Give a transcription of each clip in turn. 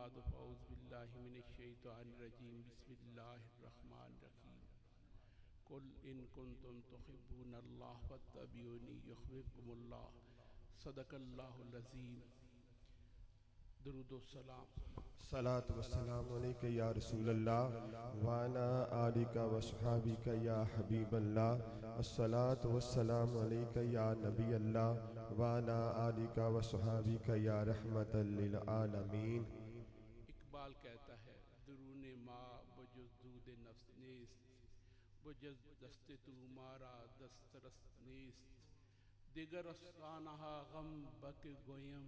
बाद फ़ौज़ बिल्लाहि मिनश्शैतानिर्रजीम बिस्मिल्लाहिर्रहमानिर्रहीम कुल इन कुंतुम तुहिब्बूनल्लाह फत्तबिऊनी युहब्बुकुमुल्लाह सदक़ल्लाहुल अज़ीम। दुरूद व सलाम। सलात व सलाम अलैका या रसूलल्लाह व अला आलिका व सहाबिका या हबीबल्लाह। अस्सलातु व सलाम अलैका या नबी अल्लाह व अला आलिका व सहाबिका या रहमतल लिल आलमीन। इकबाल कहता है दुरूने माँ बजुज़ दूद नफ्स नेस्त बजुज़ दस्ते तुम्हारा दस्तरस नेस्त दिगर अस्तानहा गम बक गोयम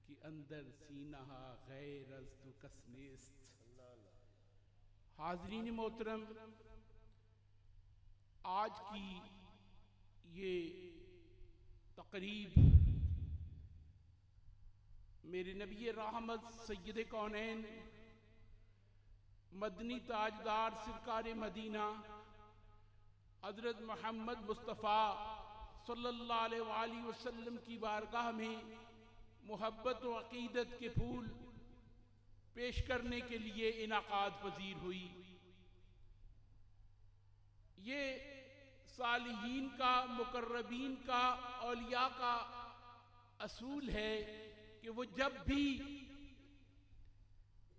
कि अंदर सीनहा गैर अज़ तु कस नेस्त। हाज़रीन मोहतरम, आज की ये तकरीब मेरे नबी रहमत सैयद कौनैन मदनी ताजदार सरकार मदीना हज़रत मोहम्मद मुस्तफ़ा सल्लल्लाहु अलैहि वसल्लम की बारगाह में मोहब्बत व अक़ीदत के फूल पेश करने के लिए इनाक़ाद पजीर हुई। ये सालिहीन का, मुकर्रबीन का, औलिया का असूल है कि वो जब भी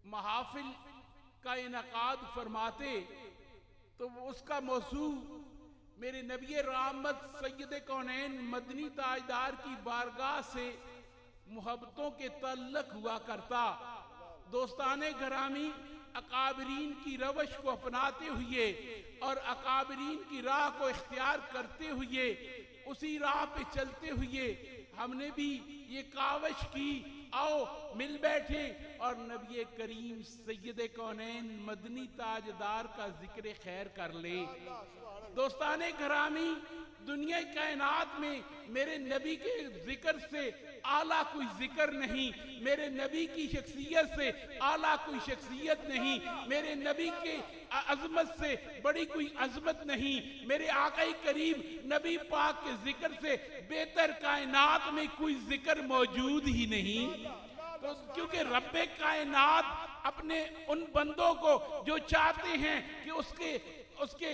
महाफिल का इनाक़ाद फरमाते तो वो उसका मौज़ू मेरे नबी रहमत सैयद कौनैन मदनी ताजदार की बारगाह से मोहब्बतों के तल्लक हुआ करता। दोस्ताने घरामी, अकाबरीन की रवश को अपनाते हुए और अकाबरीन की राह को इख्तियार करते हुए उसी राह पे चलते हुए हमने भी ये कावश की, आओ मिल बैठे और नबी करीम सैयद कौनैन मदनी ताजदार का जिक्र खैर कर ले। दोस्ताने घरामी, दुनिया कायनात में मेरे नबी के जिक्र से आला कोई जिक्र नहीं, मेरे नबी की शख्सियत से आला कोई शख्सियत नहीं, मेरे नबी के अजमत से बड़ी कोई अजमत नहीं, मेरे आकाई करीम नबी पाक के जिक्र से बेहतर कायनात में कोई जिक्र मौजूद ही नहीं। तो क्योंकि रब्बे कायनात अपने उन बंदों को जो चाहते हैं कि उसके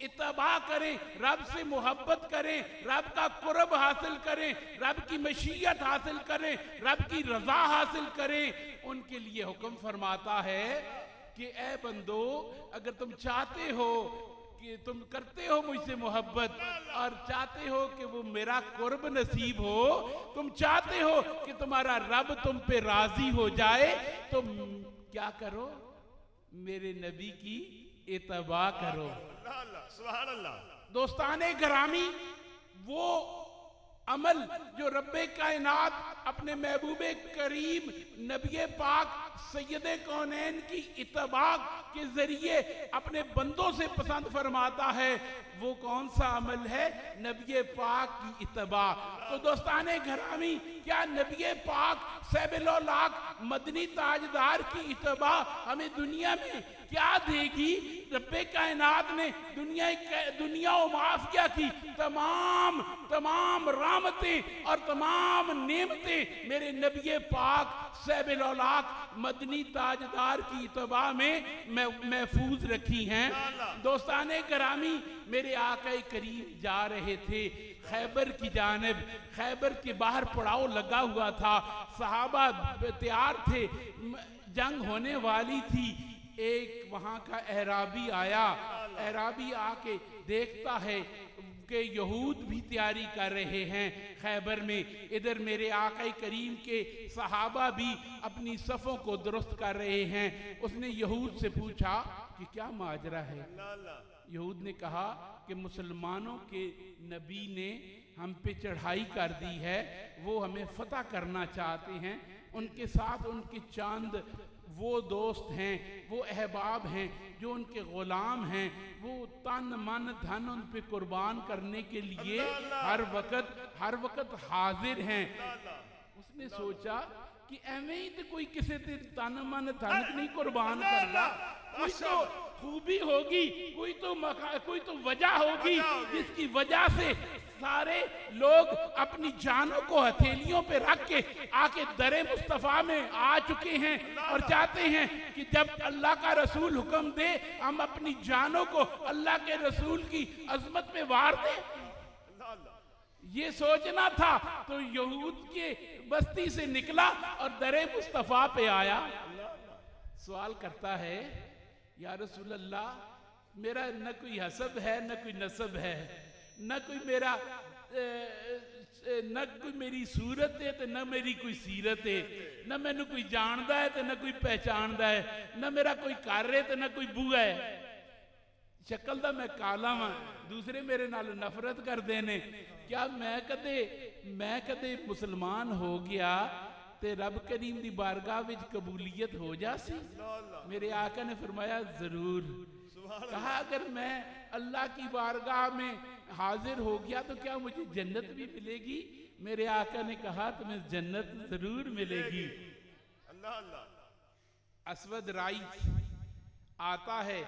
इत्तबा करें, रब से मोहब्बत करें, रब का कुर्ब हासिल करें, रब की मशीयत हासिल करें, रब की रजा हासिल करें, उनके लिए हुक्म फरमाता है कि ए बंदो, अगर तुम चाहते हो कि तुम करते हो मुझसे मोहब्बत और चाहते हो कि वो मेरा कुर्ब नसीब हो, तुम चाहते हो कि तुम्हारा रब तुम पे राजी हो जाए, तो क्या करो? मेरे नबी की इत्तबा करो। सुभान अल्लाह। दोस्ताने घरामी, वो अमल जो रब्बे कायनात अपने महबूबे करीम नबी पाक सैयद कौनैन की इत्तबा के जरिए अपने बंदों से पसंद फरमाता है, वो कौन सा अमल है? नबी पाक की इत्तबा। तो दोस्ताने घरामी, क्या नबी पाक सैबुल-औलाक मदनी ताजदार की इत्तबा हमें दुनिया में क्या देगी? रब्बे कायनात ने दुनिया और माफिया की तमाम रहमतें और तमाम नेमतें मेरे नबी पाक सैबुल-औलाक मदनी ताजदार की इत्तबा में महफूज रखी हैं। दोस्ताने करामी, मेरे आका करीम जा रहे थे खैबर की जानिब। खैबर के बाहर पड़ाव लगा हुआ था, सहाबा तैयार थे, जंग होने वाली थी। एक वहां का एहराबी आया, एहराबी आके देखता है कि यहूद भी तैयारी कर रहे हैं खैबर में, इधर मेरे आका करीम के सहाबा भी अपनी सफ़ों को दुरुस्त कर रहे हैं। उसने यहूद से पूछा कि क्या माजरा है? यहूद ने कहा कि मुसलमानों के नबी ने हम पे चढ़ाई कर दी है, वो हमें फतह करना चाहते हैं, उनके साथ उनके चांद वो दोस्त हैं, वो अहबाब हैं जो उनके गुलाम हैं, वो तन मन धन उन पे कुर्बान करने के लिए हर वक्त हाजिर हैं। उसने सोचा कि एवं ही तो कोई किसी ते तन मन धन नहीं कुर्बान करता, कोई तो खूबी होगी, कोई तो वजह होगी जिसकी वजह से सारे लोग अपनी जानों को हथेलियों पे रख के आके दरे मुस्तफा में आ चुके हैं और चाहते हैं कि जब अल्लाह का रसूल हुक्म दे हम अपनी जानों को अल्लाह के रसूल की अजमत में वार दें। ये सोचना था तो यहूद के बस्ती से निकला और दरे मुस्तफा पे आया। सवाल करता है, या रसूल अल्लाह, मेरा न कोई हसब है न कोई नसब है, न कोई मेरा न कोई मेरी सूरत है तो न मेरी कोई सीरत है, न मैनू कोई जानता है तो न कोई पहचानता है, न मेरा कोई घर है तो न कोई बूआ है। शक्ल दा मैं काला वां, दूसरे मेरे नाल नफरत करते ने। क्या मैं कदे मुसलमान हो गया ते रब करीम दी बारगाह विच कबूलियत हो जासी? मेरे आका ने फरमाया जरूर। कहा अगर मैं अल्लाह की बारगाह में हाजिर हो गया तो क्या मुझे जन्नत भी मिलेगी? मेरे आका ने कहा तुम्हें जन्नत जरूर मिलेगी। असवद राई आता है,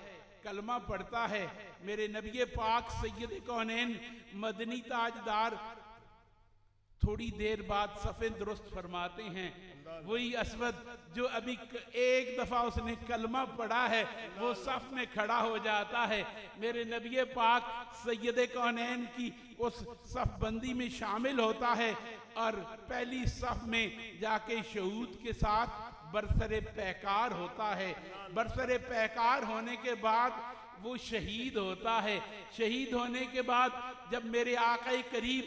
कलमा पढ़ता है, मेरे नबी पाक सैयद कौनैन मदनी ताजदार थोड़ी देर बाद सफ़े दुरुस्त फरमाते हैं। वही असवद जो अभी एक दफा उसने कलमा पढ़ा है वो सफ में खड़ा हो जाता है, मेरे नबी पाक सैयद कौनैन की उस सफ बंदी में शामिल होता है और पहली सफ में जाके शहूद के साथ बरसरे पैकार होता है। बरसरे पैकार होने के बाद वो शहीद होता है। शहीद होने के बाद जब मेरे आका करीब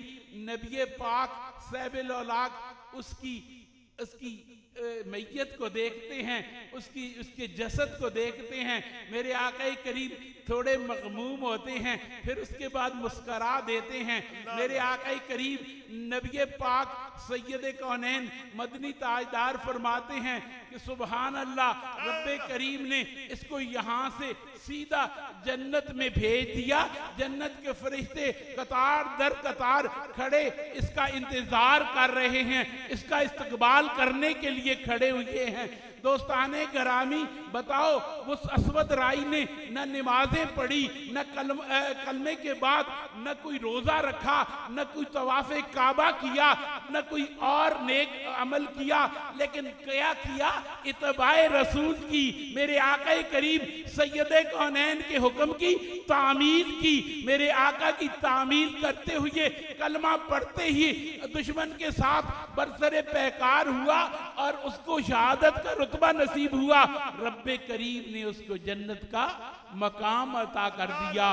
नबी पाक सैबिल औलाक उसकी मैयत को देखते हैं, उसके जसद को देखते हैं, मेरे आका करीब थोड़े मगमूम होते हैं, फिर उसके बाद मुस्करा देते हैं। मेरे आका करीब नबी पाक सैयद कौनैन मदनी ताजदार फरमाते हैं कि सुबहान अल्लाह, रब्बे करीम ने इसको यहाँ से सीधा जन्नत में भेज दिया। जन्नत के फरिश्ते कतार दर कतार खड़े इसका इंतजार कर रहे हैं, इसका इस्तकबाल करने के लिए खड़े हुए हैं। दोस्ताने गरामी, बताओ उस असवद राई ने न नमाजें पढ़ी, न कलमे के बाद न कोई रोजा रखा, न कोई तवाफ़े काबा किया, न कोई और नेक अमल किया, लेकिन क्या किया? इत्बाए रसूल की, मेरे आका करीब सैयद कौनैन के हुक्म की तामील की। मेरे आका की तामील करते हुए कलमा पढ़ते ही दुश्मन के साथ बरसरे पैकार हुआ और उसको शहादत का रुतबा नसीब हुआ। रब्बे करीम ने उसको जन्नत का मकाम अता कर दिया।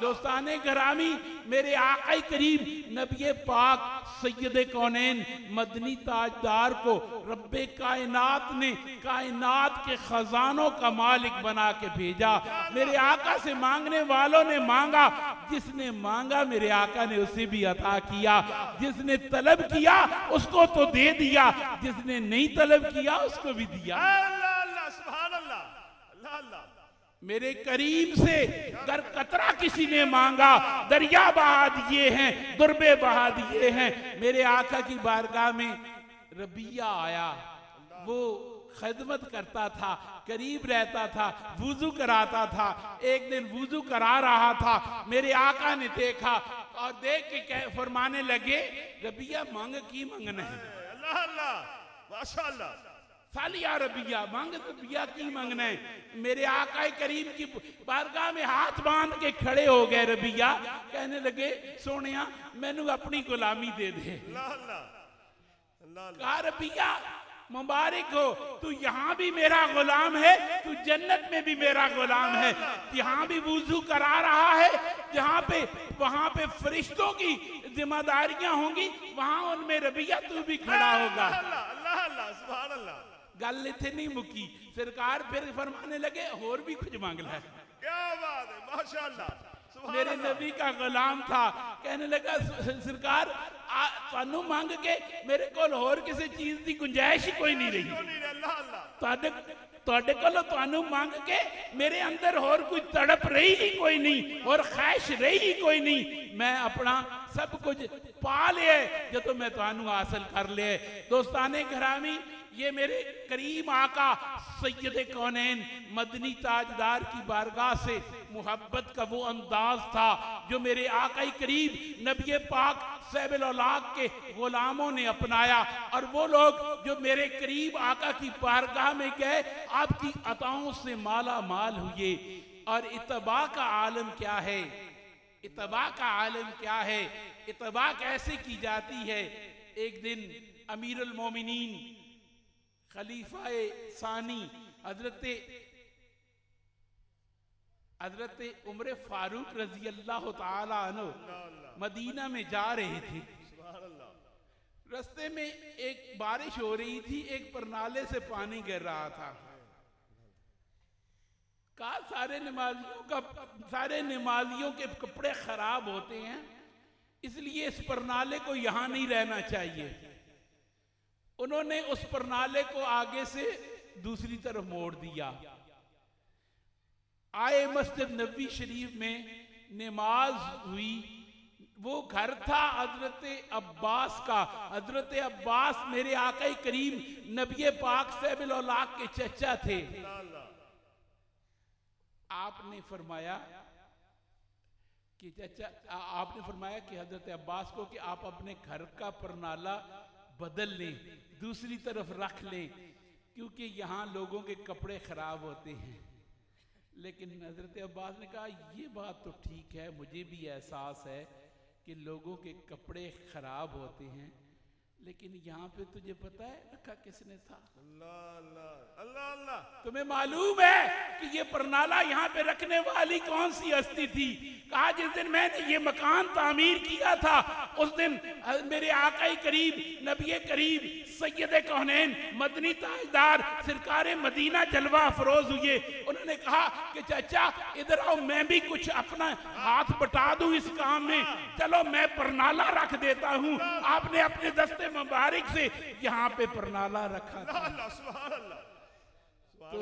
दोस्ताने गरामी, मेरे आका करीम नबी पाक सैयद कौनैन मदनी ताजदार को रब्बे कायनात ने कायनात के खजानों का मालिक बना के भेजा। मेरे आका से मांगने वालों ने मांगा, जिसने मांगा मेरे आका ने उसे भी अता किया। जिसने तलब किया उसको तो दे दिया, जिसने नहीं तलब किया उसको भी दिया। मेरे करीम से कर कतरा किसी ने मांगा, दरिया बहा दिए हैं, दुर्बे बहा दिए हैं। मेरे आका की बारगाह में रबिया आया, वो खिदमत करता था, करीब रहता था, वुजू कराता था। एक दिन वुजू करा रहा था, मेरे आका ने देखा और देख के फरमाने लगे, रबिया मांग की मंगना है? अल्लाह अल्लाह माशाअल्लाह, सालिया रबिया मांग, रबिया की मंगना है? मेरे आका करीम की बारगाह में हाथ बांध के खड़े हो गए रबिया, कहने लगे सोनिया मैनू अपनी गुलामी दे दे। कहा रबिया मुबारक हो, तू यहाँ भी मेरा गुलाम है, तू जन्नत में भी मेरा गुलाम है। यहाँ भी वुजू करा रहा है, जहाँ पे वहां पे फरिश्तों की जिम्मेदारियां होंगी, वहां उनमें रबिया तू भी खड़ा होगा। गल इतने नहीं मुकी, सरकार फिर फरमाने लगे और भी कुछ मांग ला। क्या बात है, माशाअल्लाह। मेरे नबी का गुलाम था, कहने लगा सरकार तानू मांग के मेरे को और किसी चीज की गुंजाइश ही कोई नहीं रही। तुहाडे कोलों तानू मांग के मेरे अंदर और कोई तड़प रही ही कोई नहीं और ख्वाहिश रही ही कोई नहीं। मैं अपना सब कुछ पा लिया जो तो मैं तानू हासिल कर लिया। दोस्ताने घरामी, ये मेरे करीम आका सैयद कौनैन मदनी ताजदार की बारगाह से मोहब्बत का वो अंदाज था जो मेरे आका करीब नबी पाक सैबुल औलाद के गुलामों ने अपनाया। और वो लोग जो मेरे करीब आका की बारगाह में गए, आपकी अताओं से माला माल हुए। और इत्तबा का आलम क्या है? इत्तबा का आलम क्या है? इत्तबा कैसे की जाती है? एक दिन अमीरुल मोमिनीन खलीफा सानी हजरत उमर फारूक रजी अल्लाह ताला अन्हु मदीना में जा रहे थे। रास्ते में एक बारिश हो रही थी, एक परनाले से पानी गिर रहा था। कहा सारे नमाजियों के कपड़े खराब होते हैं, इसलिए इस परनाले को यहां नहीं रहना चाहिए। उन्होंने उस परनाले को आगे से दूसरी तरफ मोड़ दिया। आए मस्जिद नबी शरीफ में, नमाज हुई। वो घर था हजरत अब्बास का। हजरत अब्बास मेरे आका करीम नबी पाक सैबुल औलाद के चचा थे। आपने फरमाया कि हजरत अब्बास को कि आप अपने घर का परनाला बदल लें, दूसरी तरफ रख लें, क्योंकि यहाँ लोगों के कपड़े खराब होते हैं। लेकिन हजरत अब्बास ने कहा ये बात तो ठीक है, मुझे भी एहसास है कि लोगों के कपड़े खराब होते हैं, लेकिन यहाँ पे तुझे पता है रखा किसने था? अल्लाह अल्लाह अल्लाह अल्लाह। तुम्हें मालूम है कि ये परनाला यहाँ पे रखने वाली कौन सी हस्ती थी? कहा जिस दिन मैंने ये मकान तामीर किया था, उस दिन मेरे आका करीब नबी करीब सैयद कौनैन मदनी ताजदार सरकार मदीना जलवा अफरोज हुए। उन्होंने कहा कि चाचा इधर आओ, मैं भी कुछ अपना हाथ बटा दूं इस काम में, चलो मैं परनाला रख देता हूँ। आपने अपने दस्ते मुबारक से यहाँ पे परनाला रखा था। तो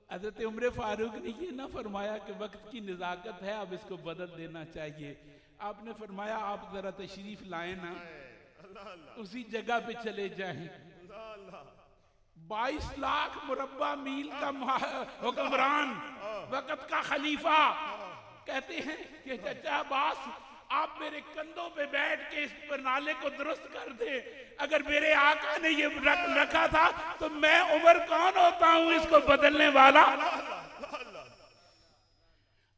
हजरत उमर फारूक ने ये ना फरमाया कि वक्त की निजाकत है, अब इसको बदल देना चाहिए। आपने फरमाया आप जरा तशरीफ लाए ना, उसी जगह पे चले जाएं। 22 लाख मुरब्बा मील का हुक्मरान, वक्त का खलीफा, कहते हैं कि चाचा अब्बास आप मेरे कंधों पे बैठ के इस परनाले को दुरुस्त कर दे। अगर मेरे आका ने ये रखा था तो मैं उमर कौन होता हूं इसको बदलने वाला?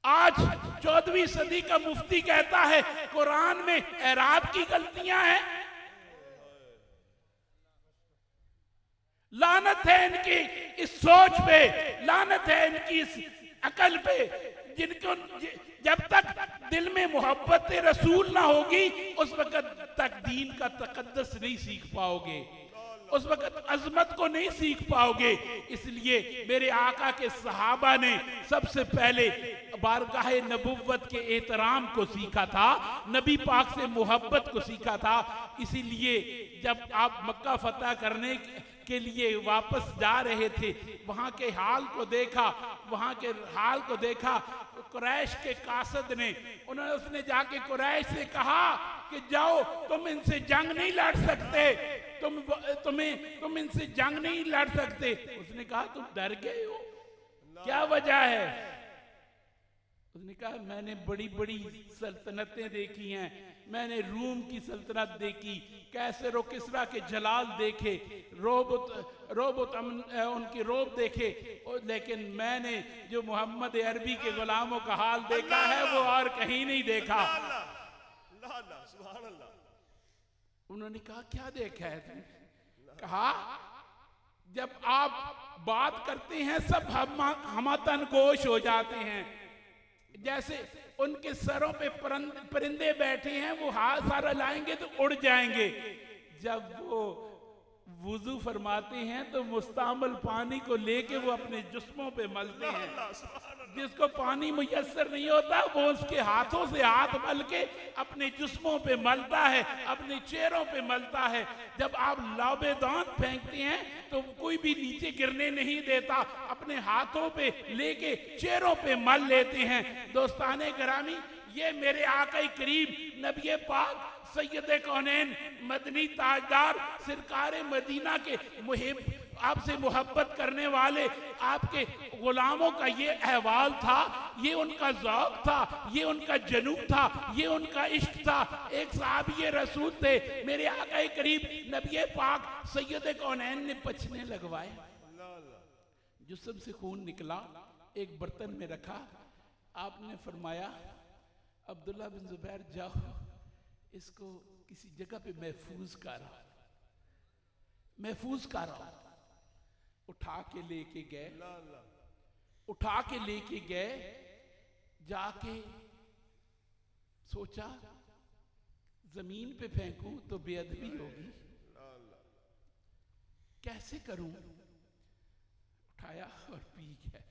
आज 14वीं सदी का मुफ्ती कहता है कुरान में एराब की गलतियां हैं। लानत है इनकी इस सोच पे, लानत है इनकी इस अकल पे, जिनको जब तक दिल में मोहब्बत रसूल ना होगी उस वक्त तक दीन का तकद्दस नहीं सीख पाओगे, उस वक्त अजमत को नहीं सीख पाओगे। इसलिए मेरे आका के सहाबा ने सबसे पहले बारगाह नबुव्वत के एहतराम को सीखा था, नबी पाक से मोहब्बत को सीखा था। इसीलिए जब आप मक्का फतह करने के लिए वापस जा रहे थे, वहां के हाल को देखा, कुरैश के कासद ने, उसने जाके कुरैश से कहा कि जाओ तुम इनसे जंग नहीं लड़ सकते, तुम इनसे जंग नहीं लड़ सकते। उसने कहा तुम डर गए हो, क्या वजह है? उसने कहा मैंने बड़ी बड़ी सल्तनतें देखी हैं, मैंने रूम की सल्तनत देखी, कैसर और किसरा के जलाल देखे, उनकी रोब देखे, लेकिन मैंने जो मोहम्मद अरबी के गुलामों का हाल देखा है वो और कहीं नहीं देखा। उन्होंने कहा क्या देखा है तुमने? कहा जब आप बात करते हैं सब हमतन गोश हो जाते हैं, जैसे उनके सरों पे परिंदे बैठे हैं, वो हाथ सारा लाएंगे तो उड़ जाएंगे। जब वो वुजू फरमाते हैं तो मुस्तामल पानी को लेके वो अपने जिस्मों पे मलते हैं। जिसको पानी मुयस्सर नहीं होता वो उसके हाथों से हाथ मल के अपने जिस्मों पे मलता है, अपने चेहरों पे मलता है। जब आप लाबेदान फेंकते हैं तो कोई भी नीचे गिरने नहीं देता, अपने हाथों पे लेके चेहरों पे मल लेते हैं। दोस्ताने गिरामी, ये मेरे आका करीम नबी पाक सैयद कौनैन मदनी ताजदार सरकार मदीना के मुहिब आपसे मोहब्बत करने वाले आपके गुलामों का ये अहवाल था, ये उनका ज़ौक़ था, ये उनका जनूब था, ये उनका इश्क था। एक साहबी रसूल थे, मेरे आका करीब नबी पाक सैयद कौनैन ने पछने लगवाए, जिस्म से खून निकला, एक बर्तन में रखा। आपने फरमाया अब्दुल्ला बिन जुबैर जाओ इसको किसी जगह पे महफूज करो, महफूज करो। उठा के लेके गए, उठा के लेके गए, जाके सोचा जमीन पे फेंकूं तो बेअदबी होगी, कैसे करूं? उठाया और पी गया।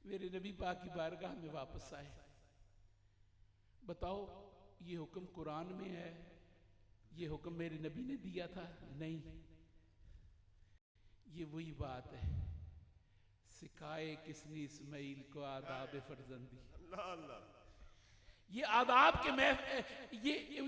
मेरे नबी पाक की बारगाह में वापस आए, बताओ ये हुक्म कुरान में है, ये हुक्म मेरे नबी ने दिया था? नहीं, ये वही बात है, सिखाए किसने इस्माइल को आदाब फर्जंदी। ये आदाब के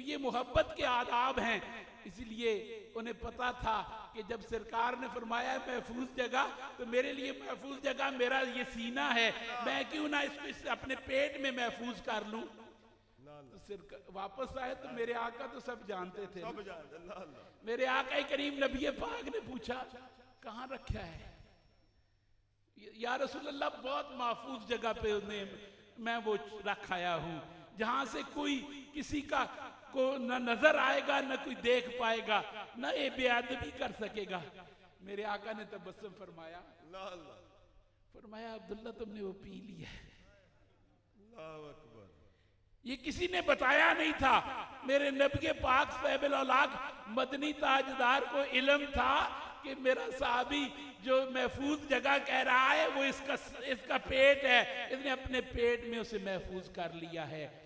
ये मोहब्बत के आदाब हैं। इसलिए उन्हें पता था कि जब सरकार ने फरमाया महफूज जगह, तो मेरे लिए महफूज जगह मेरा ये सीना है, मैं क्यों ना इसको अपने पेट में महफूज कर लूं। तो वापस आए तो मेरे आका तो सब जानते थे, मेरे आका करीम नबी पाक ने पूछा कहाँ रखा है? या रसूल अल्लाह, बहुत महफूज जगह पे मैं वो रखाया हूँ, जहां से कोई किसी का को न नजर आएगा, न कोई देख पाएगा, न ये बेअदबी कर सकेगा। मेरे आका ने तबस्सुम फरमाया, फरमाया अब्दुल्ला तुमने वो पी लिया। ये किसी ने बताया नहीं था। मेरे नबी पाक साहिबुल औलाद मदनी ताजदार को इल्म था कि मेरा साहबी जो महफूज जगह कह रहा है वो इसका पेट है, इसने अपने पेट में उसे महफूज कर लिया है।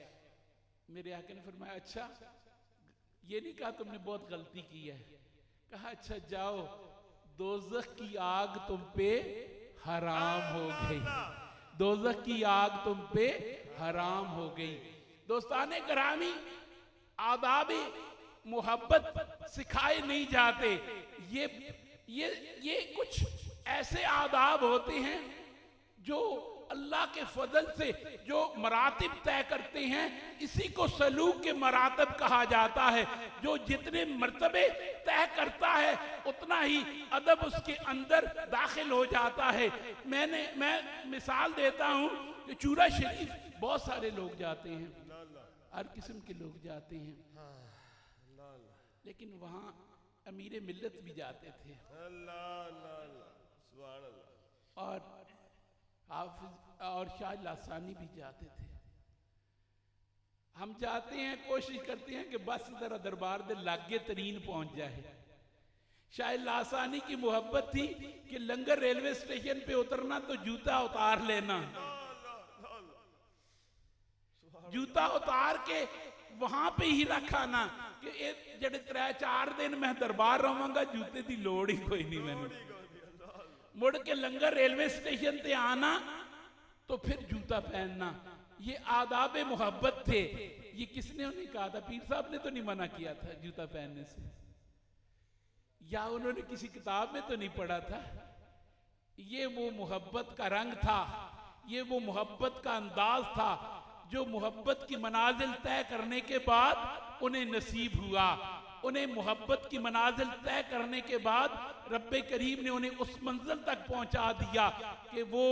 मेरे आका ने फरमाया अच्छा, ये नहीं कहा तुमने बहुत गलती की है, कहा अच्छा जाओ दोज़ख की आग तुम पे हराम हो गई, दोज़ख की आग तुम पे हराम हो गई। दोस्ताने करामी, आदाबे मोहब्बत सिखाए नहीं जाते। ये कुछ ऐसे आदाब होते हैं जो अल्लाह के फजल से जो मरातिब तय करते हैं, इसी को सलूक के मरातब कहा जाता है। जो जितने मर्तबे तय करता है उतना ही अदब उसके अंदर दाखिल हो जाता है। मैं मिसाल देता हूँ कि चूरा शरीफ बहुत सारे लोग जाते हैं, हर किस्म के लोग जाते हैं, लेकिन वहाँ अमीर मिल्लत भी जाते थे और हाफिज और शाह लासानी भी जाते थे। हम जाते हैं, कोशिश करते हैं कि बस जरा दरबार दे लागे तरीन पहुंच जाए। शाह लासानी की मोहब्बत थी कि लंगर रेलवे स्टेशन पे उतरना तो जूता उतार लेना, जूता उतार के वहां पे ही रखा ना कि जेडे 3-4 दिन मैं दरबार रहांगा, जूते की लोड़ ही कोई नहीं मैंने। मुड़ के लंगर रेलवे स्टेशन ते आना तो फिर जूता पहनना, ये आदाब मोहब्बत थे। ये किसने उन्हें कहा था? पीर साहब ने तो नहीं मना किया था जूता पहनने से, या उन्होंने किसी किताब में तो नहीं पढ़ा था। ये वो मोहब्बत का रंग था, ये वो मोहब्बत का अंदाज था जो मोहब्बत की मनाजिल तय करने के बाद उन्हें नसीब हुआ। उन्हें मोहब्बत की मनाजिल तय करने के बाद रब्बे करीम ने उन्हें उस मंजिल तक पहुंचा दिया कि वो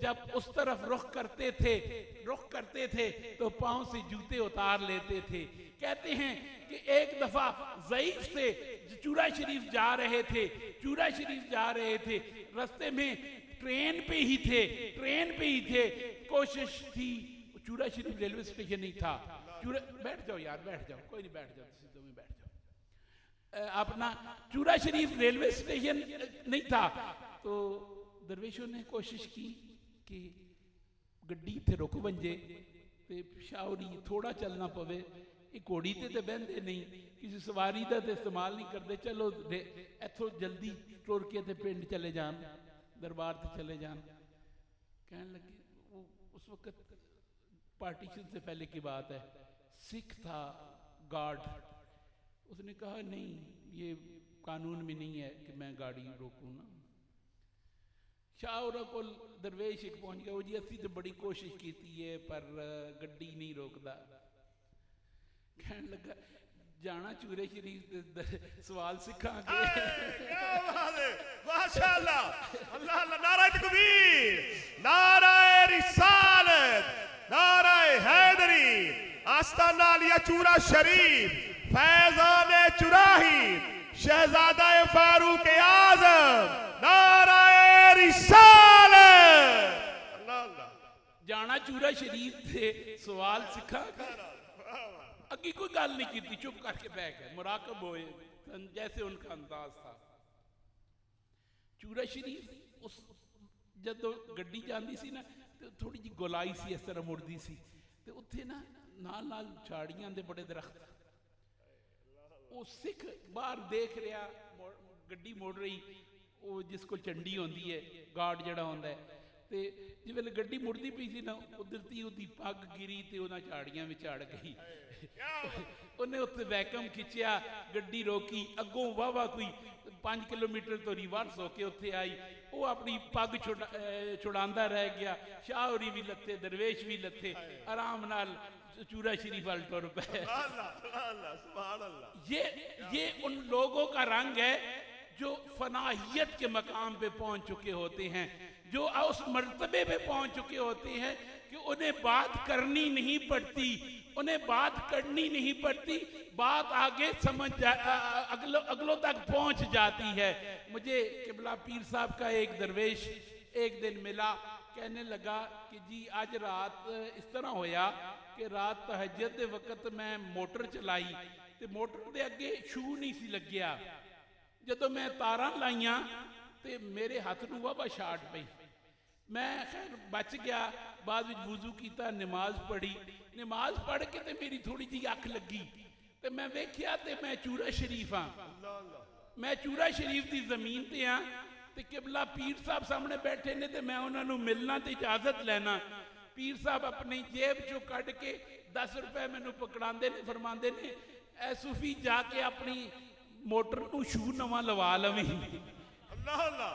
जब उस तरफ रुख करते थे तो पांव से जूते उतार लेते थे। कहते हैं कि एक दफा ज़ईफ से चूरा शरीफ जा रहे थे, रास्ते में ट्रेन पे ही थे, कोशिश थी, चूरा शरीफ रेलवे स्टेशन नहीं था, बैठ जाओ यार, बैठ जाओ, कोई नहीं, बैठ जाओ, तुम्हें बैठ जाओ। अपना चूरा शरीफ रेलवे स्टेशन नहीं था तो दरवेशों ने कोशिश की कि गड्डी थे रुक वंजे ते शावरी थोड़ा चलना पवे। एक घोड़ी ते बहते नहीं, किसी सवारी का तो इस्तेमाल नहीं करते, चलो इथों जल्दी टुर के ते पिंड चले जान, दरबार ते चले जान। कहने लगे उस वक्त पार्टीशन से पहले की बात है, सिख था गार्ड, उसने कहा नहीं ये कानून में नहीं है कि मैं गाड़ी रोकूं ना। शाह को दरवेश एक पहुंच गया, वो जी असी तो बड़ी कोशिश की है पर गड्डी नहीं रोकदा। कहने लगा जाना चूरे शरीफ सवाल सिखा के। माशाअल्लाह, अल्लाह अल्लाह, नारा तकबीर, नारा रिसालत, नारा हैदरी, आस्ताना लिया चूरा शरीफ, फैजान चुराही, शहजादा फारूक आजम, नारा रिसालत। अल्लाह अल्लाह, जाना चूरा शरीफ से सवाल सिखा के अगी कोई गल नहीं की, चुप करके बैठ गए, मुराकब होए जैसे उनका अंदाज था। चूरा शरीफ उस जदों गड्डी जाती सी ना तो थोड़ी जी गोलाई सी इस तरह मुड़ती सी, तो उत्थे ना नाल नाल झाड़ियां दे बड़े दरख्त, वो सिख बाहर देख रहा, गड्डी मुड़ रही, वो जिस को चंडी होंदी है गार्ड जड़ा होंदा है, ते जिवें गड्डी मुड़दी पई सी ना कुदरती उहदी पग गिरी ते उन्हां झाड़ियां विच अड़ गई। उन्हें उत्ते वैकम खिंचिया, गड्डी रोकी, अगों वाहवा कोई 5 किलोमीटर तो रिवर्स होके उत्थे आई, वो अपनी पग छुड़ांदा रह गया। शाह होरी भी लथे, दरवेश भी लथे, आराम नाल चूरा शरीफ वाल टुर पे। ये उन लोगों का रंग है जो फनाहियत के मकाम पे पहुंच चुके होते हैं, जो उस मर्तबे पे पहुंच चुके होते हैं कि उन्हें बात करनी नहीं पड़ती, उन्हें बात करनी नहीं पड़ती, बात आगे समझ अगलों तक पहुंच जाती है। मुझे किबला पीर साहब का एक दरवेश एक दिन मिला, कहने लगा कि जी आज रात इस तरह होया कि रात तहज्जुद दे वक्त मैं मोटर चलाई ते मोटर दे अगे शू नहीं सी लग्या, जदों मैं तारां लाइयां ते मेरे हाथ नूं वावा शाट पई, मैं खैर बच गया। बाद विच वुजू कीता, नमाज पढ़ी, नमाज पढ़ के ते मेरी थोड़ी जी अख लगी ते मैं वेख्या ते मैं चूरा शरीफ हाँ, मैं चूरा शरीफ की जमीन ते हाँ ते किबला पीर साहब सामने बैठे ने ते मैं उन्होंने मिलना ते इजाजत लेना। पीर साहब अपनी जेब चो कढ़ के 10 रुपए मैनू पकड़ाते ने, फरमाते ने ऐ सूफी जाके अपनी मोटर नू शू नवा लवा लवी। अल्लाह अल्लाह,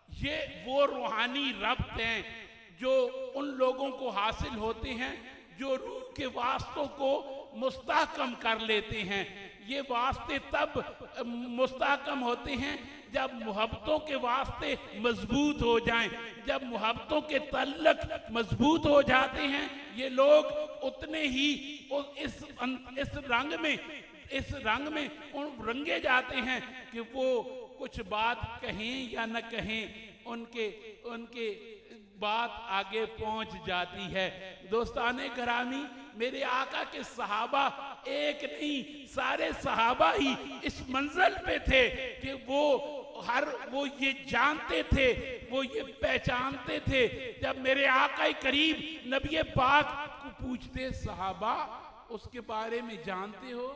ये वो रूहानी रब्त हैं जो उन लोगों को हासिल होते हैं जो रूह के वास्तों को मुस्तहकम कर लेते हैं। ये वास्ते तब मुस्तहकम होते हैं जब मोहब्बतों के वास्ते मजबूत हो जाएं, जब मोहब्बतों के तल्लक मजबूत हो जाते हैं ये लोग उतने ही इस रंग में रंगे जाते हैं कि वो कुछ बात कहें या न कहें, उनके बात आगे पहुंच जाती है। दोस्ताने करामी, मेरे आका के सहाबा एक नहीं सारे सहाबा ही इस मंजिल पे थे कि वो ये जानते थे, वो ये पहचानते थे। जब मेरे आका करीब नबी पाक को पूछते सहाबा उसके बारे में जानते हो,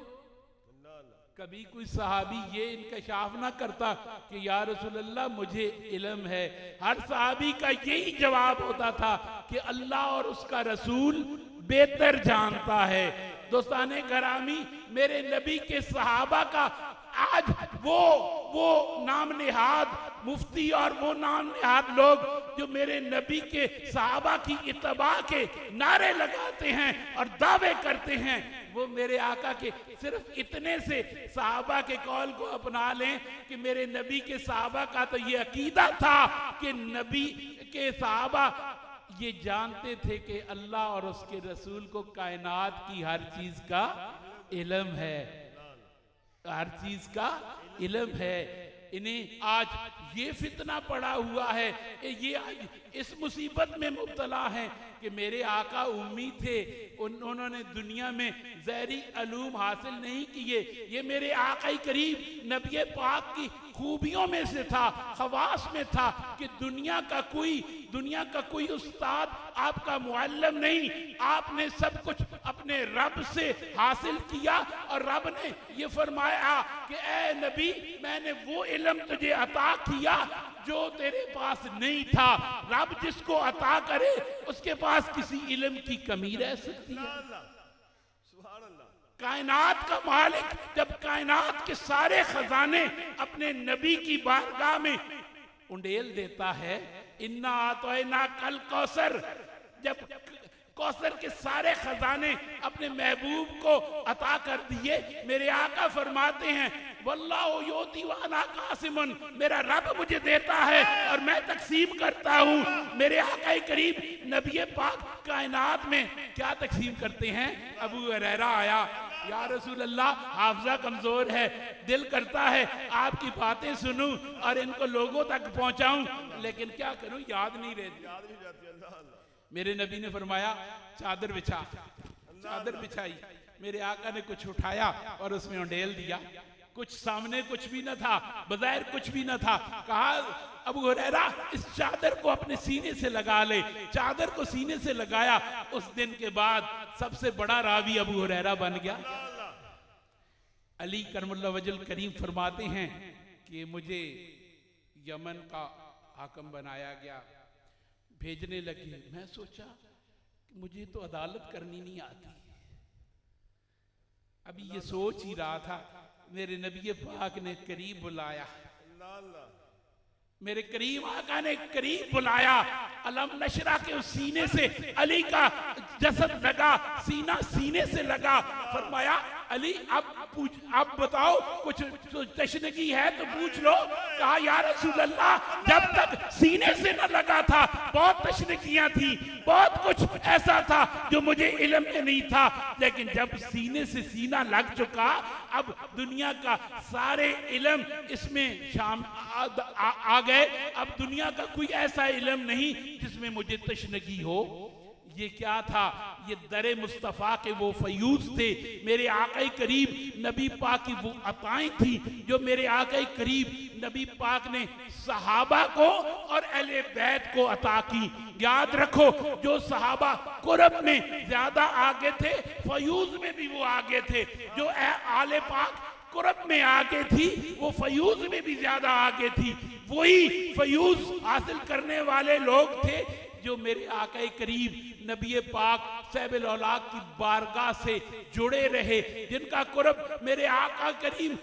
कभी कोई सहाबी ये इंकशाफ ना करता कि या रसूलल्लाह मुझे इल्म है। हर सहाबी का यही जवाब होता था कि अल्लाह और उसका रसूल बेहतर जानता है। दोस्ताने करामी, मेरे नबी के सहाबा का आज वो नाम निहाद मुफ्ती और वो नाम निहाद लोग जो मेरे नबी के सहाबा की इत्तबा के नारे लगाते हैं और दावे करते हैं, वो मेरे आका के सिर्फ इतने से सहाबा के कौल को अपना लें कि मेरे नबी के सहाबा का तो ये अकीदा था कि नबी के सहाबा ये जानते थे कि अल्लाह और उसके रसूल को कायनात की हर चीज का इल्म है, हर चीज का इल्म है। इन्हें आज ये फितना पड़ा हुआ है, ये आज इस मुसीबत में मुब्तला है कि मेरे आका उम्मी थे, उन्होंने दुनिया में ज़हरी अलूम हासिल नहीं किए। ये मेरे आका करीब नबी पाक की खूबियों में से था, खवास में था कि दुनिया का कोई उस्ताद आपका मुअल्लिम नहीं, आपने सब कुछ अपने रब से हासिल किया और रब ने ये फरमाया कि ए नबी मैंने वो इल्म तुझे अता दिया जो तेरे पास नहीं था। रब जिसको अता करे उसके पास किसी इल्म की कमी रह सकती है? कायनात का मालिक जब कायनात के सारे खजाने अपने नबी की बारगाह में उंडेल देता है, इन्ना आतोइना कल कौसर, जब कौसर के सारे खजाने अपने महबूब को अता कर दिए, मेरे आका फरमाते हैं वल्लाहु योती वाना कासिमुन, मेरा रब मुझे देता है और मैं तकसीम करता हूँ। मेरे आका करीब नबी पाक कायनात में क्या तकसीम करते हैं? अबू हुरैरा आया, या रसूल अल्लाह हाफजा कमजोर है, दिल करता है आपकी बातें सुनूं और इनको लोगों तक पहुंचाऊं, लेकिन क्या करूं, याद नहीं रहती। मेरे नबी ने फरमाया चादर बिछा, चादर बिछाई, मेरे आका ने कुछ उठाया और उसमें उंडेल दिया। कुछ सामने कुछ भी न था, बज़ाहिर कुछ भी न था। कहा अबू हुरैरा इस चादर को अपने सीने से लगा ले। चादर को सीने से लगाया, उस दिन के बाद सबसे बड़ा रावी अबू हुरैरा बन गया। अली करमुल्लाह वजल करीम फरमाते हैं कि मुझे यमन का हाकम बनाया गया, भेजने लगे। मैं सोचा मुझे तो अदालत करनी नहीं आती। अभी ये सोच ही रहा था, मेरे नबी पाक ने करीब बुलाया, मेरे करीम आका ने करीब बुलाया। अलम नशरा के उस सीने से अली का जसद लगा, सीना सीने से लगा। फरमाया अली अब बताओ कुछ तशनगी है तो पूछ लो। कहा या रसूल अल्लाह, जब तक सीने से न लगा था बहुत तशनगियां थी, बहुत कुछ ऐसा था जो मुझे इल्म में नहीं था, लेकिन जब सीने से सीना लग चुका, अब दुनिया का सारे इल्म इसमें शाम आ गए। अब दुनिया का कोई ऐसा इल्म नहीं जिसमें मुझे तशनगी हो। ये क्या था? ये दरे मुस्तफ़ा के वो फयूज थे। मेरे आका करीब नबी पाक की वो अताएं थी जो मेरे आका करीब नबी पाक ने सहाबा को और अहले बैत को अता की। याद रखो, जो सहाबा कुरब में ज्यादा आगे थे, फयूज में भी वो आगे थे। जो आले पाक कुरब में आगे थी, वो फयूज में भी ज्यादा आगे थी। वही फयूज हासिल करने वाले लोग थे जो मेरे आका करीब नबी पाक साहिबुल औलाद की बारगाह से जुड़े रहे, जिनका कुर्ब मेरे आका करीम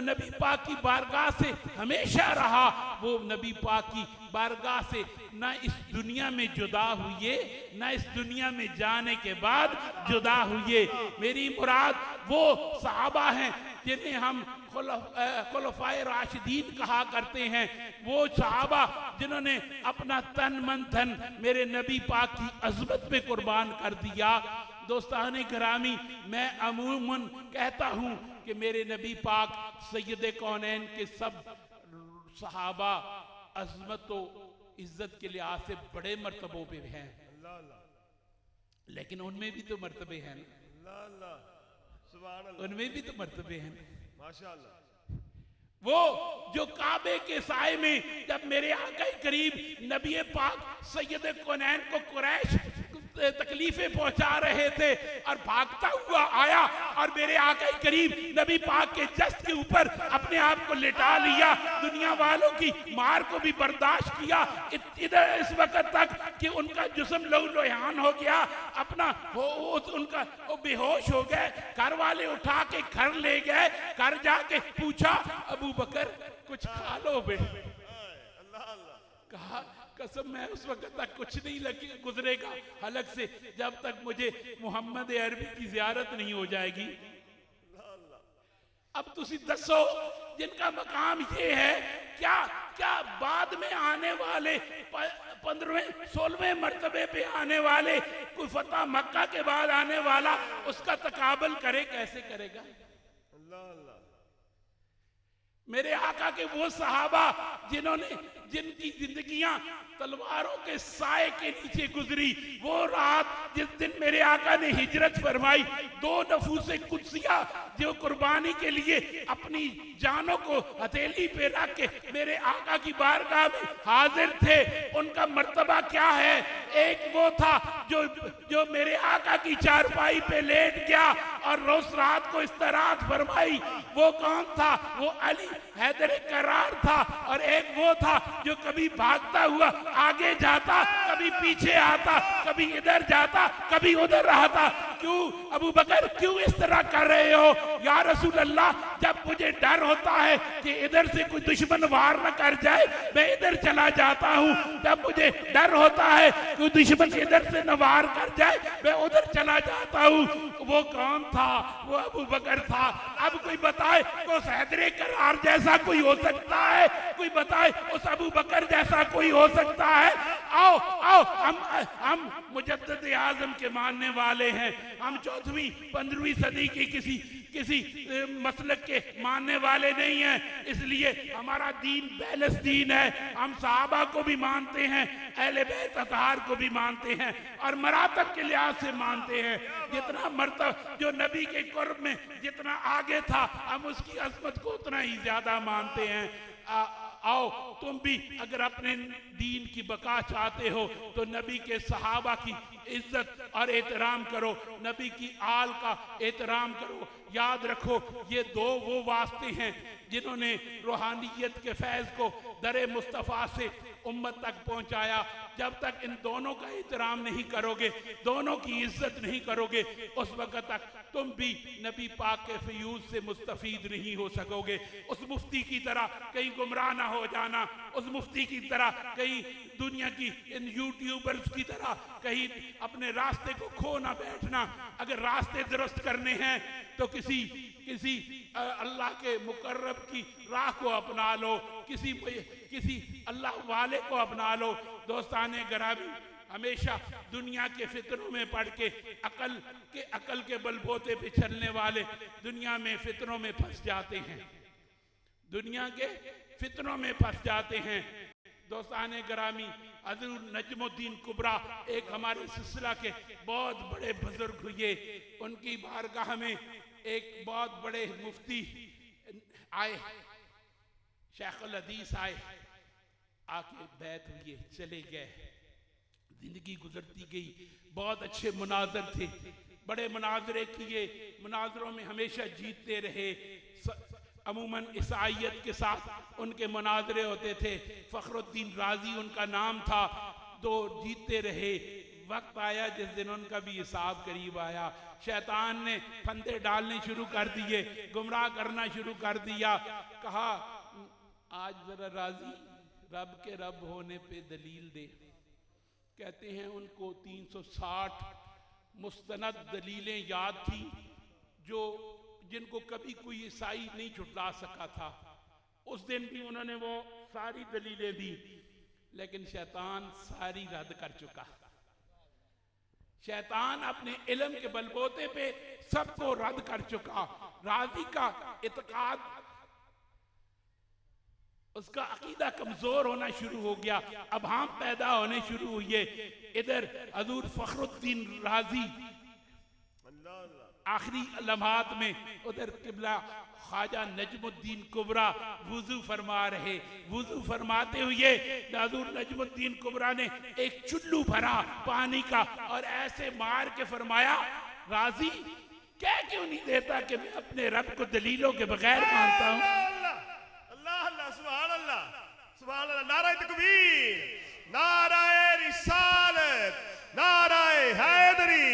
नबी पाक की बारगाह से हमेशा रहा। वो नबी पाक की बारगाह से ना इस दुनिया में जुदा हुए, ना इस दुनिया में जाने के बाद जुदा हुए। मेरी मुराद वो सहाबा हैं जिन्हें हम खुलफाए राशिदीन कहा करते हैं। वो सहाबा जिन्होंने अपना तन मन धन मेरे नबी पाक की अज़मत पे कुर्बान कर दिया। दोस्तान करामी, मैं अमूमन कहता हूँ कि मेरे नबी पाक सैयद कौनैन के सब सहाबा अज़मत व इज्जत के लिहाज से बड़े मर्तबों पे हैं, लेकिन उनमें भी तो मर्तबे हैं, उनमें भी तो मर्तबे हैं। माशाअल्लाह। वो जो काबे के साए में जब मेरे आका करीब नबी पाक सैयद कौनैन को कुरैश तकलीफें पहुंचा रहे थे और भागता हुआ आया और मेरे आका करीब नबी पाक के जस्ट के ऊपर अपने आप को लिटा लिया, दुनिया वालों की मार को भी बर्दाश्त किया, इधर इस वक्त तक कि उनका जिस्म लहू-लुहान हो गया, अपना उनका बेहोश हो गए। घर वाले उठा के घर ले गए, घर जाके पूछा अबू बकर कुछ खा लो बे। कहा कसम मैं उस वक्त तक कुछ नहीं लगी गुजरेगा हलक से जब तक मुझे मोहम्मद अरबी की जियारत नहीं हो जाएगी। अब तुसी दसो, जिनका मकाम ये है, क्या क्या बाद में आने वाले 15वें 16वें मर्तबे पे आने वाले, कोई फतह मक्का के बाद आने वाला उसका तकाबल करे? कैसे करेगा? मेरे आका के वो सहाबा जिनकी जिंदगियां तलवारों के साए के नीचे गुजरी, वो रात जिस दिन मेरे आका ने हिजरत फरमाई, 2 नफूसे कुदसिया जो कुर्बानी के लिए अपनी जानों को हथेली पे रख के मेरे आका की बारगाह में हाजिर थे, उनका मर्तबा क्या है? एक वो था जो मेरे आका की चारपाई पे लेट गया और रोज रात को इस्तराहत फरमाई। वो कौन था? वो अली हैदर करार था। और एक वो था जो कभी भागता हुआ आगे जाता, कभी पीछे आता, कभी इधर जाता, कभी उधर आता। क्यों अबू बकर, क्यों इस तरह कर रहे हो? या रसूल अल्लाह, जब मुझे डर होता है कि इधर से कोई दुश्मन वार न कर जाए, मैं इधर चला जाता हूँ। जब मुझे डर होता है कि दुश्मन इधर से न वार कर जाए, मैं उधर चला जाता हूँ। वो कौन था? वो अबू बकर था। अब कोई बताए तो उस हैदर करार जैसा कोई हो सकता है? कोई बताए उस अबू बकर जैसा कोई हो सकता है? आओ आओ, हम मुजद्दिद आज़म के मानने वाले हैं। हम 14वीं 15वीं सदी की किसी मसलक के मानने वाले नहीं हैं। इसलिए हमारा दीन बैलेंस दीन है। हम सहाबा को भी मानते हैं, अहले बैत अतहार को भी मानते हैं, और मरातब के लिहाज से मानते हैं। जितना मर्तबा जो नबी के कुर्ब में जितना आगे था, हम उसकी अजमत को उतना ही ज्यादा मानते हैं। आओ तुम भी अगर अपने दीन की बका चाहते हो तो नबी के सहाबा की इज्जत और एहतराम करो, नबी की आल का एहतराम करो। याद रखो, ये दो वो वास्ते हैं जिन्होंने रूहानियत के फैज़ को दरे मुस्तफ़ा से उम्मत तक पहुंचाया। जब तक इन दोनों का एहतराम नहीं करोगे, दोनों की इज्जत नहीं करोगे, उस वक्त तक तुम भी नबी पाक के फ़यूज़ से मुस्तफ़ीद नहीं हो सकोगे। उस मुफ्ती की तरह कहीं गुमराह ना हो जाना, उस मुफ्ती की तरह कहीं दुनिया की इन यूट्यूबर्स की तरह कहीं अपने रास्ते को खो ना बैठना। अगर रास्ते दुरुस्त करने हैं तो किसी अल्लाह के मुकर्रब की राह को अपना लो, किसी अल्लाह वाले को अपना लो। दोस्ताने गिरामी, हमेशा दुनिया के फितरों में पड़ के अकल के बलबोते पे चलने वाले दुनिया में फितरों में फंस जाते हैं, दुनिया के फितरों में फंस जाते हैं। दोस्ताने गिरामी, हज़रत नजमुद्दीन कुबरा एक हमारे सिलसिला के बहुत बड़े बुजुर्ग हुए। उनकी बारगाह में एक बहुत बड़े मुफ्ती आए, शेखुल हदीस आए, आके बैत हुए, चले गए। जिंदगी गुजरती गई। बहुत अच्छे मुनाजर थे, बड़े मुनाजरे किए, मुनाजरों में हमेशा जीतते रहे। अमूमन ईसाइयत के साथ उनके मुनाजरे होते थे। फखरुद्दीन राजी उनका नाम था। तो जीतते रहे। वक्त आया जिस दिन उनका भी हिसाब करीब आया, शैतान ने फंदे डालने शुरू कर दिए, गुमराह करना शुरू कर दिया। कहा आज जरा राजी रब के रब होने पे दलील दे। कहते हैं उनको 360 मुस्तनद दलीलें याद थी जिनको कभी कोई ईसाई नहीं छुटला सका था। उस दिन भी उन्होंने वो सारी दलीलें दी, लेकिन शैतान सारी रद्द कर चुका। शैतान अपने इल्म के बलबोते पे सबको रद्द कर चुका। राजी का इत्काद, उसका अकीदा कमजोर होना शुरू हो गया। अब हम पैदा होने शुरू हुए। इधर हजूर फखरुद्दीन राजी आखिरी लम्हात में, उधर किबला ख्वाजा नजमुद्दीन कुबरा वुजू फरमा रहे। वुजू फरमाते हुए हजूर नजमुद्दीन कुबरा ने एक चुल्लू भरा पानी का और ऐसे मार के फरमाया, राजी क्या क्यों नहीं देता कि मैं अपने रब को दलीलों के बगैर मानता हूं। नाराए तकबीर, नाराए रिसालत, नाराए हैदरी,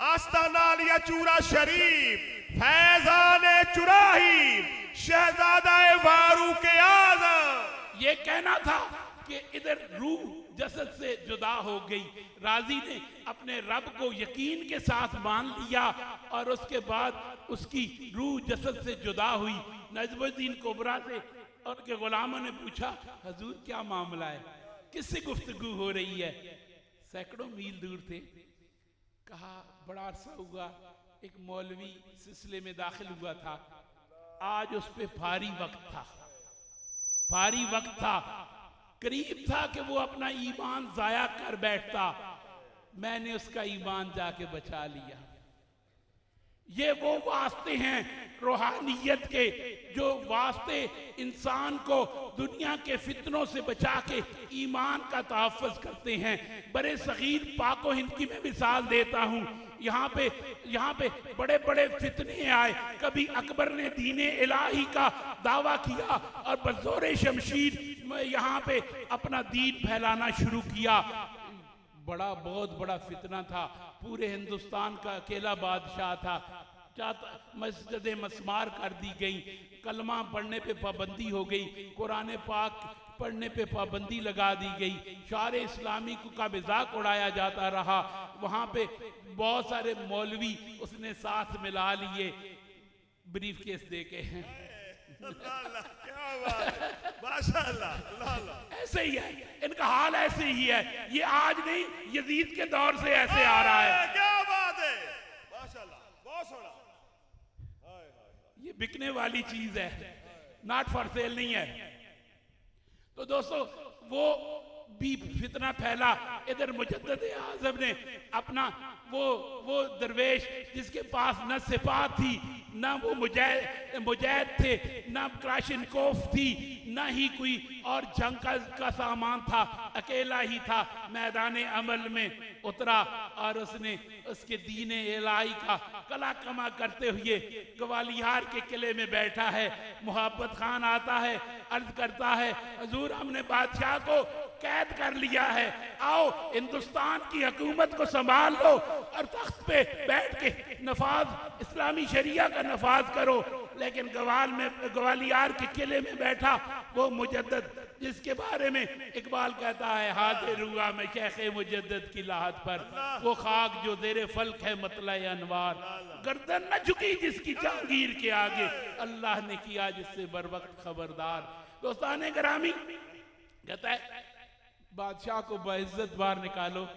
आस्ताना लिया चूरा शरीफ, फैजाने चुराही, शहजादाए फारूक आज़म। ये कहना था कि इधर रूह जसद से जुदा हो गई। राजी ने अपने रब को यकीन के साथ मान लिया और उसके बाद उसकी रूह जसद से जुदा हुई। नजमुद्दीन कुबरा से उनके गुलामों ने पूछा, हजूर क्या मामला है, किससे गुफ्तगू हो रही है? सैकड़ों मील दूर थे। कहा बड़ा अरसा हुआ एक मौलवी सिलसिले में दाखिल हुआ था, आज उस पे भारी वक्त था, भारी वक्त था, करीब था कि वो अपना ईमान जाया कर बैठता। मैंने उसका ईमान जाके बचा लिया। ये वो वास्ते हैं रूहानियत के जो वास्ते इंसान को दुनिया के फितनों से बचा के ईमान का तहफ़्फ़ुज़ करते हैं। बड़े सगीर पाको हिंद की मैं मिसाल देता हूँ। यहाँ पे बड़े बड़े फितने आए। कभी अकबर ने दीने इलाही का दावा किया और बज़ोरे शमशीर यहाँ पे अपना दीन फैलाना शुरू किया। बहुत बड़ा फितना था। पूरे हिंदुस्तान का अकेला बादशाह था। मस्जिदें मस्मार कर दी गई, कलमा पढ़ने पे पाबंदी हो गई, कुरान पाक पढ़ने पे पाबंदी लगा दी गई, शार इस्लामी का मजाक उड़ाया जाता रहा। वहाँ पे बहुत सारे मौलवी उसने साथ मिला लिए, ब्रीफ केस दे के हैं। ऐसे ही है इनका हाल, ऐसे ही है। ये आज नहीं, यजीद के दौर से ऐसे आ रहा है। क्या बात है, माशाल्लाह, बहुत सोना। ये बिकने वाली चीज है, नॉट फॉर सेल नहीं है। तो दोस्तों वो भी फितना फैला। इधर मुजद्दिद आज़म ने अपना वो दरवेश जिसके पास न सिपा थी, न वो मुजाहिद थे, न क्लाशिनकोफ थी, न ही कोई और जंग का सामान था, अकेला ही था, मैदान अमल में उतरा और उसने उसके दीने इलाही का कला कमा करते हुए ग्वालियर के किले में बैठा है। मोहब्बत खान आता है, अर्ज करता है, हुजूर हमने बादशाह को कैद कर लिया है, आओ हिंदुस्तान की हुकूमत को संभाल लो और तख्त पे बैठ के नफाज इस्लामी शरिया का नफाज करो। लेकिन ग्वालियर के किले में बैठा वो मुजद्दिद, जिसके बारे में इकबाल कहता है, हाजिर हुआ मैं शेखे मुजद्दिद की लाहत पर, वो खाक जो जेरे फल्क है मतला अनवार, गर्दन न झुकी जिसकी जहांगीर के आगे, अल्लाह ने किया जिससे बर वक्त खबरदार। दोस्ताने गिरामी, कहता है बादशाह को बाइज्जत बाहर निकालो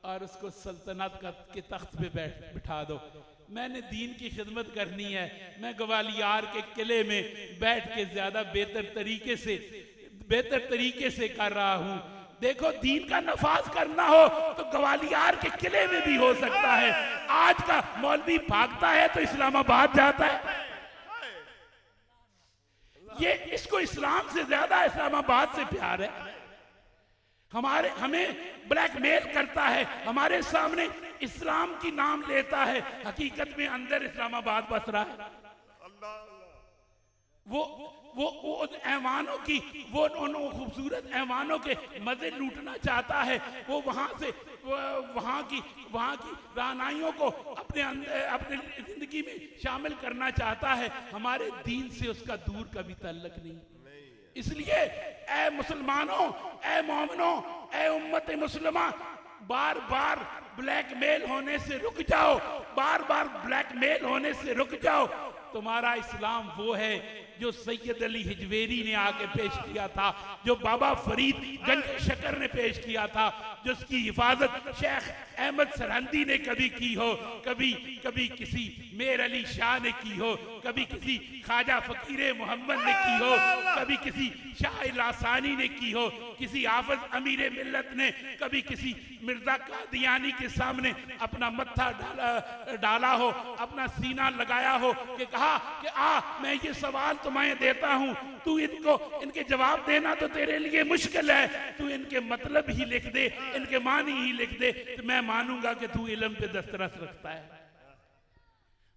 और उसको सल्तनत के तख्त पे बिठा दो। मैंने दीन की खिदमत करनी है, मैं ग्वालियर के किले में बैठ के ज्यादा बेहतर तरीके से कर रहा हूँ। देखो दीन का नफाज करना हो तो ग्वालियर के किले में भी हो सकता है। आज का मौलवी भागता है तो इस्लामाबाद जाता है। ये इसको इस्लाम से ज्यादा इस्लामाबाद से प्यार है। हमें ब्लैकमेल करता है, हमारे सामने इस्लाम की नाम लेता है, हकीकत में अंदर इस्लामाबाद बस रहा है। वो ऐवानों की उन खूबसूरत ऐवानों के मजे लूटना चाहता है। वो वहां की रानाइयों को अपने जिंदगी में शामिल करना चाहता है। हमारे दीन से उसका दूर कभी ताल्लुक नहीं। इसलिए ऐ मुसलमानों, ऐ मोमिनों, ऐ उम्मत मुस्लिमा, बार बार ब्लैकमेल होने से रुक जाओ, बार बार ब्लैकमेल होने से रुक जाओ। तुम्हारा इस्लाम वो है जो सैयद अली हिजवेरी ने आके पेश किया था, जो बाबा फरीद गंज शकर ने पेश किया था, जिसकी हिफाजत शेख अहमद सरहंदी ने कभी की हो, कभी किसी मेर अली शाह ने की हो, कभी किसी ख्वाजा फकीर मोहम्मद ने की हो, कभी किसी शाह लासानी ने की हो, किसी हाफिज अमीर मिल्लत ने, कभी किसी मिर्जा कादियानी के सामने अपना मत्था डाला हो, अपना सीना लगाया हो कि कहा कि मैं ये सवाल तुम्हें देता हूं, तू इनके जवाब देना तो तेरे लिए मुश्किल है, तू इनके मतलब ही लिख दे, इनके मानी ही लिख दे, तो मैं मानूंगा कि तू इल्म पे दस्तरस रखता है।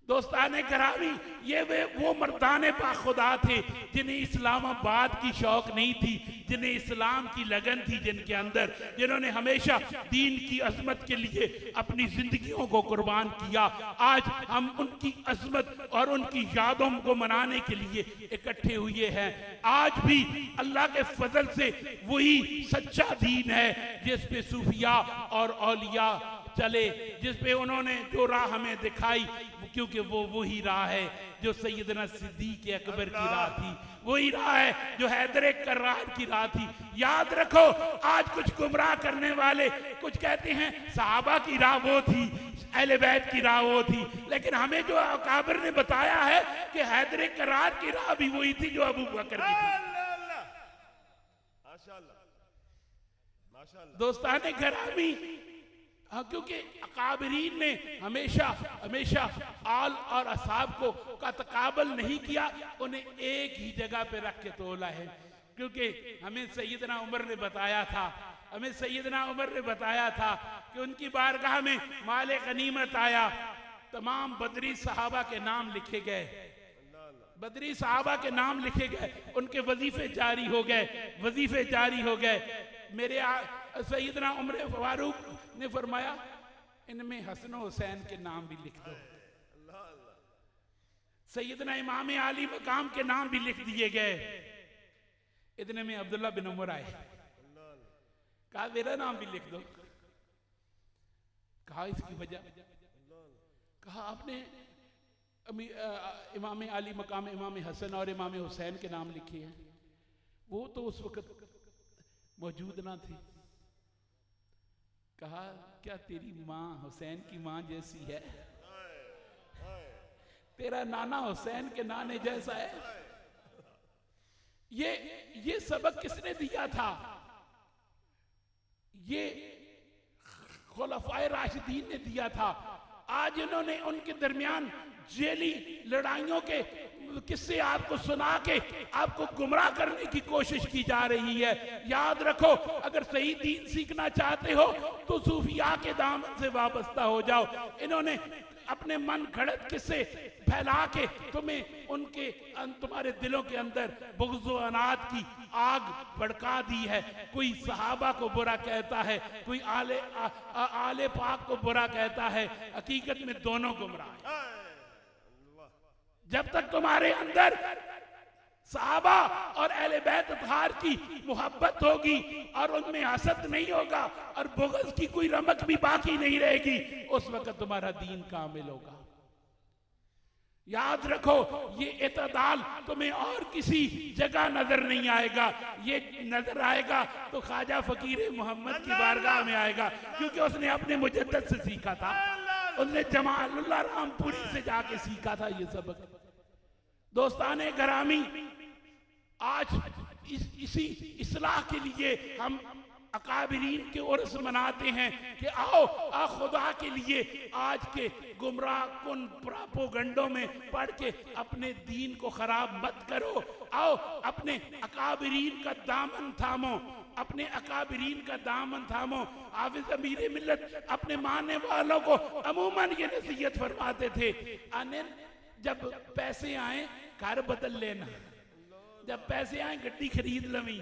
दोस्ताने करामी, ये वो मर्दाने बाखुदा थे जिन्हें इस्लामाबाद की शौक नहीं थी, जिन्हें इस्लाम की लगन थी, जिनके अंदर, जिन्होंने हमेशा दीन की अजमत के लिए अपनी जिंदगियों को कुर्बान किया। आज हम उनकी अजमत और उनकी यादों को मनाने के लिए इकट्ठे हुए हैं। आज भी अल्लाह के फजल से वही सच्चा दीन है जिस पे सूफिया और औलिया चले, जिस पे उन्होंने जो राह हमें दिखाई, क्योंकि वो वही राह है जो सैयदना सिद्दीक अकबर की राह थी, वही राह है जो हैदर कर्रार की राह थी। याद रखो, आज कुछ गुमराह करने वाले कुछ कहते हैं सहाबा की राह वो थी, अहले बैत की राह वो थी, लेकिन हमें जो अकाबिर ने बताया है कि हैदर कर्रार की राह भी वही थी जो अबू बकर की थी। दोस्ताने घरामी, हाँ, क्योंकि अकाबरीन ने हमेशा हमेशा आल और असहाब को का तकाबल नहीं किया, उन्हें एक ही जगह पे रख के तोला है। क्योंकि हमें सैयदना उमर ने बताया था, हमें सैयदना उमर ने बताया था कि उनकी बारगाह में माले गनीमत आया, तमाम बदरी सहाबा के नाम लिखे गए, बदरी सहाबा के नाम लिखे गए, उनके वजीफे जारी हो गए, वजीफे जारी हो गए। मेरे सैयदना उमर फारूक ने फरमाया इनमें हसन हुसैन के नाम भी लिख दो। सैयदना इमाम आली मकाम के नाम भी लिख दिए गए। इतने में अब्दुल्ला बिन उमर आए, कहा मेरा नाम भी लिख दो। कहा इसकी वजह, कहा आपने इमाम आली मकाम इमाम हसन और इमाम हुसैन के नाम लिखे हैं, वो तो उस वक्त मौजूद ना थे। कहा क्या तेरी माँ हुसैन की माँ जैसी है? तेरा नाना हुसैन के नाने जैसा है? ये सबक किसने दिया था? ये खुलफाए राशिदीन ने दिया था। आज इन्होंने उनके दरमियान जेली लड़ाइयों के किस्से आपको सुना के आपको गुमराह करने की कोशिश की जा रही है। याद रखो, अगर सही दीन सीखना चाहते हो तो सूफिया के दामन से वाबस्ता हो जाओ। इन्होंने अपने मन घड़त किस्से फैला के तुम्हें उनके तुम्हारे दिलों के अंदर बुग़्ज़ व अनाद की आग भड़का दी है। कोई सहाबा को बुरा कहता है, कोई आले पाक को बुरा कहता है, हकीकत में दोनों गुमराह हैं। जब तक तुम्हारे अंदर सहाबा और अहले बैत अतहार की मोहब्बत होगी और उनमें हसद नहीं होगा और बुग़्ज़ की कोई रमक भी बाकी नहीं रहेगी, उस वक्त तुम्हारा दीन कामिल होगा। याद रखो, ये इत्तेदाल तुम्हें और किसी जगह नजर नहीं आएगा। ये नजर आएगा तो ख्वाजा फकीर मोहम्मद की बारगाह में आएगा, क्योंकि उसने अपने मुजद्दद से सीखा था, उसने जमालुल्लाह रामपुरी से जाके सीखा था ये सबक। दोस्ताने गरामी, आज इसी इस्लाह के लिए हम अकाबरीन के उर्स मनाते हैं कि आओ खुदा के लिए आज के गुमराह कुन प्रोपेगेंडों में पढ़ के अपने दीन को खराब मत करो। आओ अपने अकाबरीन का दामन थामो, अपने अकाबरीन का दामन थामो। हाफिज अमीर मिल्लत अपने मानने वालों को अमूमन ये नसीहत फरमाते थे, जब पैसे आए घर बदल लेना, जब पैसे आए गड्डी खरीद लवी,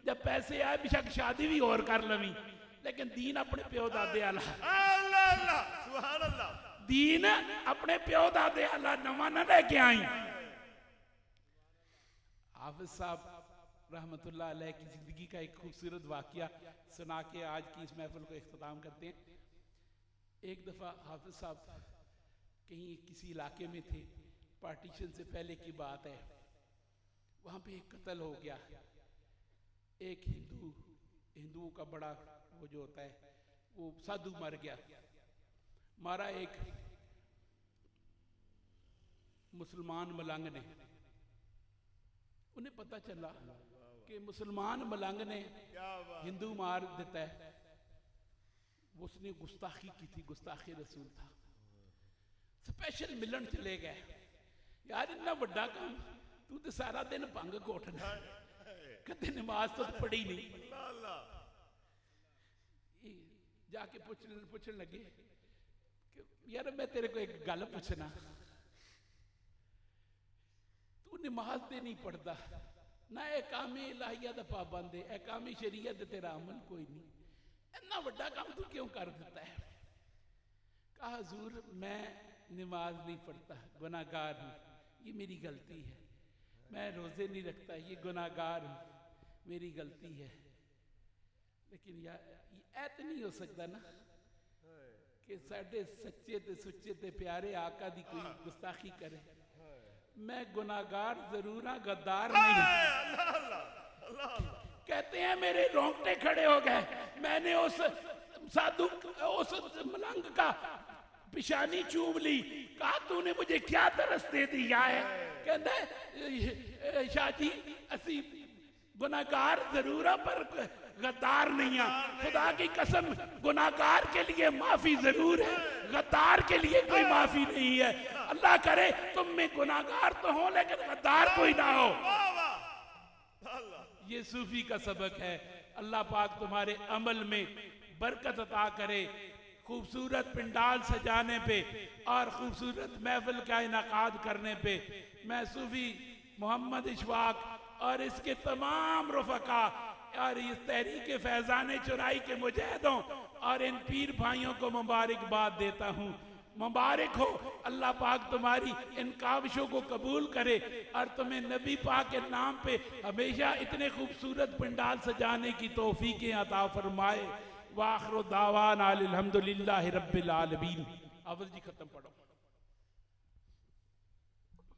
जब पैसे आए बेशक शादी भी और कर लवी, लेकिन दीन अपने प्यो दादे आला, दीन अपने प्यो दादे आला नवा न लेके आई। हाफिज साहब रहमतुल्लाह अलैह की जिंदगी का एक खूबसूरत वाकया सुना के आज की इस महफिल को इख्तिताम करते हैं। एक दफा हाफिज साहब कहीं किसी इलाके में थे, पार्टीशन से पहले की बात है, वहां पे एक कत्ल हो गया। एक हिंदुओं का बड़ा वो जो होता है वो साधु मर गया, मारा एक मुसलमान मलंग ने। उन्हें पता चला कि मुसलमान मलंग ने हिंदू मार देता है, उसने गुस्ताखी की थी, गुस्ताखी रसूल था। स्पेशल मिलन चले गए, यार इतना बड़ा काम, तू तो सारा दिन भंग घोटना, कदे नमाज तो पढ़ी नहीं। जाके पूछने लगे कि यार मैं तेरे को एक गल पूछना, तू नमाज ते नहीं पढ़ता, ना एकामे इलाहिया दा पाबंद है, एकामे शरीयत दे तेरा अमल कोई नहीं, इतना बड़ा काम तू क्यों कर देता है? कहा हुजूर मैं नमाज नहीं पढ़ता, गुनाहगार हूँ, ये मेरी गलती है। मैं रोजे नहीं रखता, ये गुनाहगार हूँ, मेरी गलती है। लेकिन यार ऐसा नहीं हो सकता ना कि साढ़े सच्चे ते सुच्चे ते प्यारे आका दी कोई गुस्ताखी करे। मैं गुनाहगार जरूर हाँ, गद्दार नहीं। कहते हैं मेरे रोंगटे खड़े हो गए। मैंने उस साधु उस मलंग का पिशानी चूम ली, कहा तूने मुझे क्या तरस दे दिया है? कहता शाह जी असी गुनाहगार जरूर है, पर गद्दार नहीं है। खुदा की कसम, गुनाहगार के लिए माफी जरूर है, गद्दार के लिए कोई माफी नहीं है। अल्लाह करे तुम में गुनाहगार तो हो लेकिन गद्दार कोई ना हो। ये सूफी का सबक है। अल्लाह पाक तुम्हारे अमल में बरकत अता करे। खूबसूरत पिंडाल सजाने पे और खूबसूरत महफिल का इनाकाद करने पे मैं सूफी मोहम्मद इशफाक और इसके तमाम रुफका और इस तहरीक फैजान चुराई के मुजाहिदों और इन पीर भाइयों को मुबारकबाद देता हूँ। मुबारक हो, अल्लाह पाक तुम्हारी इन काविशों को कबूल करे और तुम्हें नबी पाक के नाम पे हमेशा इतने खूबसूरत पंडाल सजाने की तौफीकें अता फरमाए। वाखिर दावाना अल्हम्दुलिल्लाहि रब्बिल आलमीन। अव्वल जी खत्म पढ़ो।